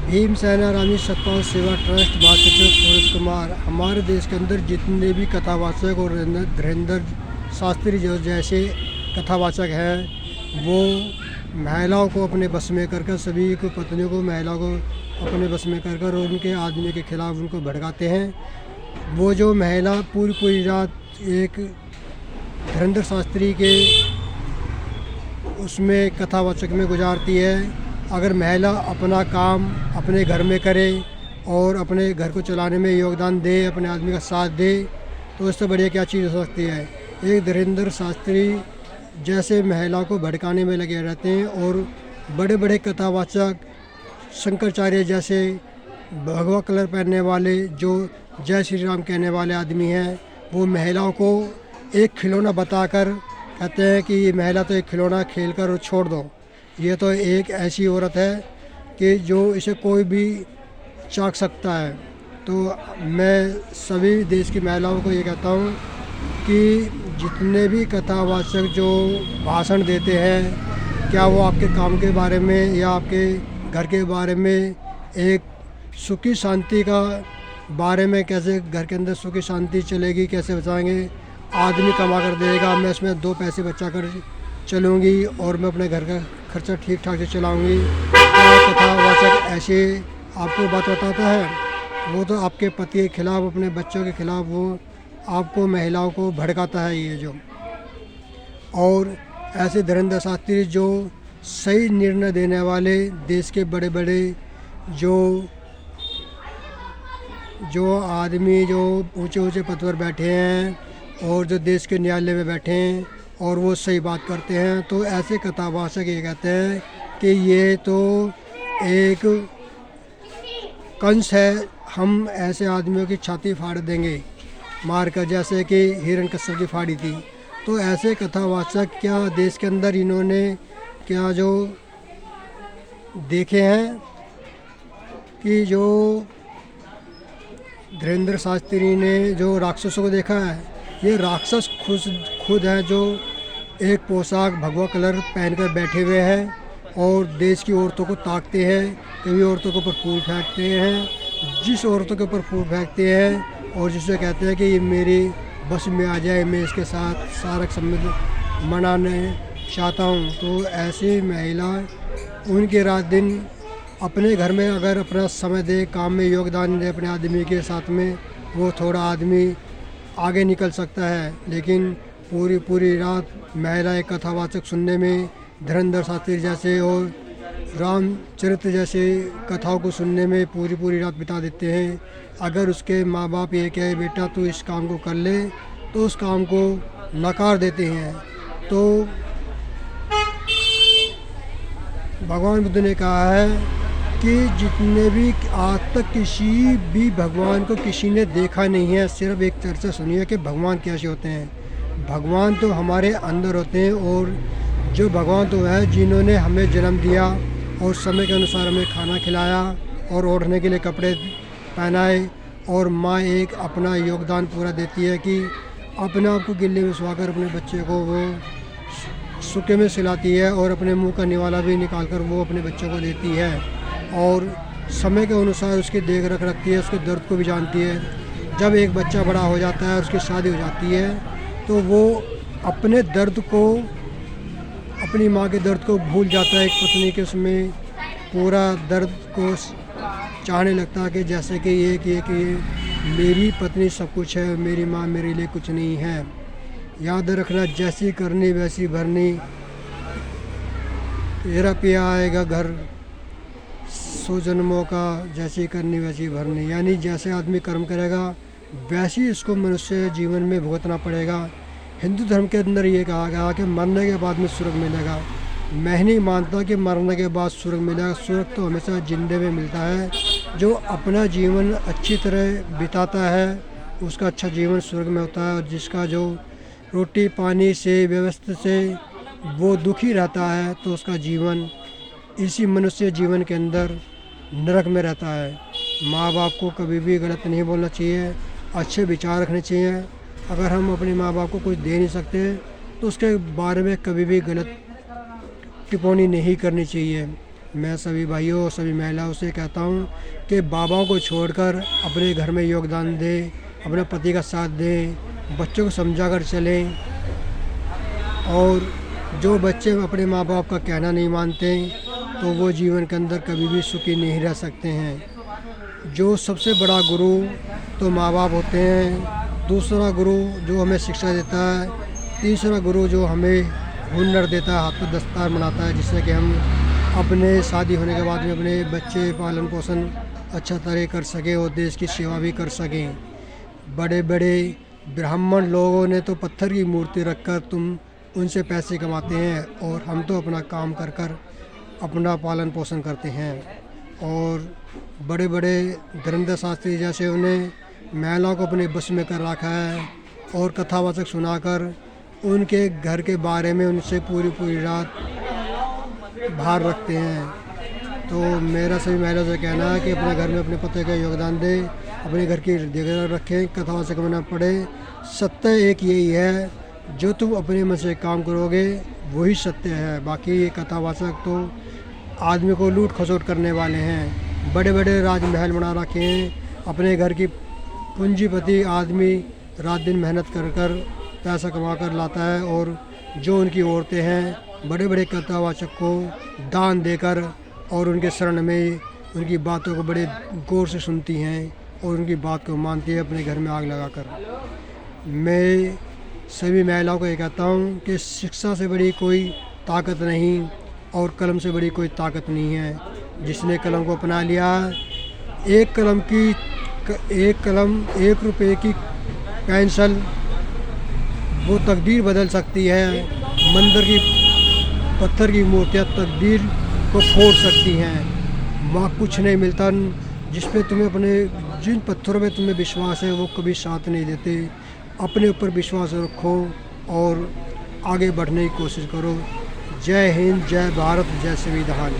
भीमसेना रानी सतपाल सेवा ट्रस्ट महासचिव सूरज कुमार। हमारे देश के अंदर जितने भी कथावाचक और धीरेन्द्र शास्त्री जो जैसे कथावाचक हैं वो महिलाओं को अपने बस में कर सभी को पत्नियों को महिलाओं को अपने बस में कर उनके आदमी के खिलाफ उनको भड़काते हैं। वो जो महिला पूरी रात एक धीरेन्द्र शास्त्री के उसमें कथावाचक में गुजारती है। अगर महिला अपना काम अपने घर में करे और अपने घर को चलाने में योगदान दे, अपने आदमी का साथ दे, तो उससे बढ़िया क्या चीज़ हो सकती है। एक धीरेन्द्र शास्त्री जैसे महिलाओं को भड़काने में लगे रहते हैं और बड़े बड़े कथावाचक शंकराचार्य जैसे भगवा कलर पहनने वाले जो जय श्री राम कहने वाले आदमी हैं, वो महिलाओं को एक खिलौना बताकर कहते हैं कि ये महिला तो एक खिलौना खेल कर छोड़ दो, ये तो एक ऐसी औरत है कि जो इसे कोई भी चाक सकता है। तो मैं सभी देश की महिलाओं को ये कहता हूँ कि जितने भी कथावाचक जो भाषण देते हैं, क्या वो आपके काम के बारे में या आपके घर के बारे में, एक सुखी शांति का बारे में, कैसे घर के अंदर सुखी शांति चलेगी, कैसे बचाएंगे, आदमी कमा कर देगा, मैं इसमें 2 पैसे बचा कर चलूँगी और मैं अपने घर का खर्चा ठीक ठाक से चलाऊँगी। क्या कथावाचक ऐसे आपको बात बताता है? वो तो आपके पति के खिलाफ, अपने बच्चों के खिलाफ वो आपको महिलाओं को भड़काता है ये जो। और ऐसे धीरेन्द्र शास्त्री जो सही निर्णय देने वाले देश के बड़े बड़े जो आदमी जो ऊंचे पद पर बैठे हैं और जो देश के न्यायालय में बैठे हैं और वो सही बात करते हैं, तो ऐसे कथावाचक ये कहते हैं कि ये तो एक कंस है, हम ऐसे आदमियों की छाती फाड़ देंगे मारकर, जैसे कि हिरण्यकश्यप की फाड़ी थी। तो ऐसे कथावाचक क्या देश के अंदर इन्होंने क्या जो देखे हैं कि जो धीरेन्द्र शास्त्री ने जो राक्षसों को देखा है, ये राक्षस खुद है जो एक पोशाक भगवा कलर पहनकर बैठे हुए हैं और देश की औरतों को ताकते हैं, कभी औरतों के ऊपर फूल फेंकते हैं। जिस औरतों के ऊपर फूल फेंकते हैं और जिससे कहते हैं कि ये मेरे बस में आ जाए, मैं इसके साथ सारा सम्बन्ध मनाने चाहता हूँ, तो ऐसी महिला उनके रात दिन अपने घर में अगर अपना समय दे, काम में योगदान दे अपने आदमी के साथ में, वो थोड़ा आदमी आगे निकल सकता है। लेकिन पूरी रात महिला एक कथावाचक सुनने में, धीरेन्द्र शास्त्री जैसे और रामचरित्र जैसे कथाओं को सुनने में पूरी रात बिता देते हैं। अगर उसके माँ बाप ये कहे बेटा तू इस काम को कर ले, तो उस काम को नकार देते हैं। तो भगवान बुद्ध ने कहा है कि जितने भी आज तक किसी भी भगवान को किसी ने देखा नहीं है, सिर्फ एक चर्चा सुनी है कि भगवान कैसे होते हैं। भगवान तो हमारे अंदर होते हैं, और जो भगवान तो है जिन्होंने हमें जन्म दिया और समय के अनुसार हमें खाना खिलाया और ओढ़ने के लिए कपड़े पहनाए, और माँ एक अपना योगदान पूरा देती है कि अपने आप को गिल्ले में सुहाकर अपने बच्चे को वो सूखे में सिलाती है और अपने मुंह का निवाला भी निकाल कर वो अपने बच्चों को देती है, और समय के अनुसार उसकी देख रेख रखती है, उसके दर्द को भी जानती है। जब एक बच्चा बड़ा हो जाता है, उसकी शादी हो जाती है, तो वो अपने दर्द को, अपनी माँ के दर्द को भूल जाता है। एक पत्नी के उसमें पूरा दर्द को चाहने लगता है कि जैसे कि ये मेरी पत्नी सब कुछ है, मेरी माँ मेरे लिए कुछ नहीं है। याद रखना, जैसी करनी वैसी भरनी, तेरा पिया आएगा घर 100 जन्मों का, जैसी करनी वैसी भरनी। यानी जैसे आदमी कर्म करेगा वैसे इसको मनुष्य जीवन में भुगतना पड़ेगा। हिंदू धर्म के अंदर ये कहा गया कि मरने के बाद में स्वर्ग मिलेगा। मैं नहीं मानता कि मरने के बाद स्वर्ग मिलेगा। स्वर्ग तो हमेशा जिंदे में मिलता है। जो अपना जीवन अच्छी तरह बिताता है उसका अच्छा जीवन स्वर्ग में होता है, और जिसका जो रोटी पानी से व्यवस्थित से वो दुखी रहता है तो उसका जीवन इसी मनुष्य जीवन के अंदर नरक में रहता है। माँ बाप को कभी भी गलत नहीं बोलना चाहिए, अच्छे विचार रखने चाहिए। अगर हम अपने माँ बाप को कुछ दे नहीं सकते तो उसके बारे में कभी भी गलत टिप्पणी नहीं करनी चाहिए। मैं सभी भाइयों और सभी महिलाओं से कहता हूँ कि बाबाओं को छोड़कर अपने घर में योगदान दें, अपने पति का साथ दें, बच्चों को समझा कर चलें। और जो बच्चे अपने माँ बाप का कहना नहीं मानते तो वो जीवन के अंदर कभी भी सुखी नहीं रह सकते हैं। जो सबसे बड़ा गुरु तो माँ बाप होते हैं, दूसरा गुरु जो हमें शिक्षा देता है, तीसरा गुरु जो हमें हुनर देता है, हाथ पर दस्तार बनाता है, जिससे कि हम अपने शादी होने के बाद में अपने बच्चे पालन पोषण अच्छा तरह कर सकें और देश की सेवा भी कर सकें। बड़े बड़े ब्राह्मण लोगों ने तो पत्थर की मूर्ति रखकर तुम उनसे पैसे कमाते हैं, और हम तो अपना काम कर कर अपना पालन पोषण करते हैं। और बड़े बड़े धर्मदास शास्त्री जैसे उन्हें महिलाओं को अपने बस में कर रखा है और कथावाचक सुनाकर उनके घर के बारे में उनसे पूरी रात बाहर रखते हैं। तो मेरा सभी महिलाओं से कहना है कि अपने घर में अपने पति का योगदान दें, अपने घर की देखभाल रखें, कथावाचक बनना पड़े। सत्य एक यही है, जो तुम अपने मन से काम करोगे वही सत्य है। बाकी ये कथावाचक तो आदमी को लूट खसोट करने वाले हैं। बड़े बड़े राजमहल बना रखे हैं, अपने घर की पूंजीपति आदमी रात दिन मेहनत कर कर पैसा कमा कर लाता है, और जो उनकी औरतें हैं बड़े बड़े कथावाचक को दान देकर और उनके शरण में उनकी बातों को बड़े गौर से सुनती हैं और उनकी बात को मानती है अपने घर में आग लगाकर। मैं सभी महिलाओं को ये कहता हूँ कि शिक्षा से बड़ी कोई ताकत नहीं और कलम से बड़ी कोई ताकत नहीं है। जिसने कलम को अपना लिया, एक कलम 1 रुपये की पेंसिल वो तकदीर बदल सकती है। मंदिर की पत्थर की मूर्तियाँ तकदीर को फोड़ सकती हैं। वहाँ कुछ नहीं मिलता। जिस पे तुम्हें जिन पत्थरों पे तुम्हें विश्वास है वो कभी साथ नहीं देते। अपने ऊपर विश्वास रखो और आगे बढ़ने की कोशिश करो। जय हिंद, जय भारत, जय संविधान।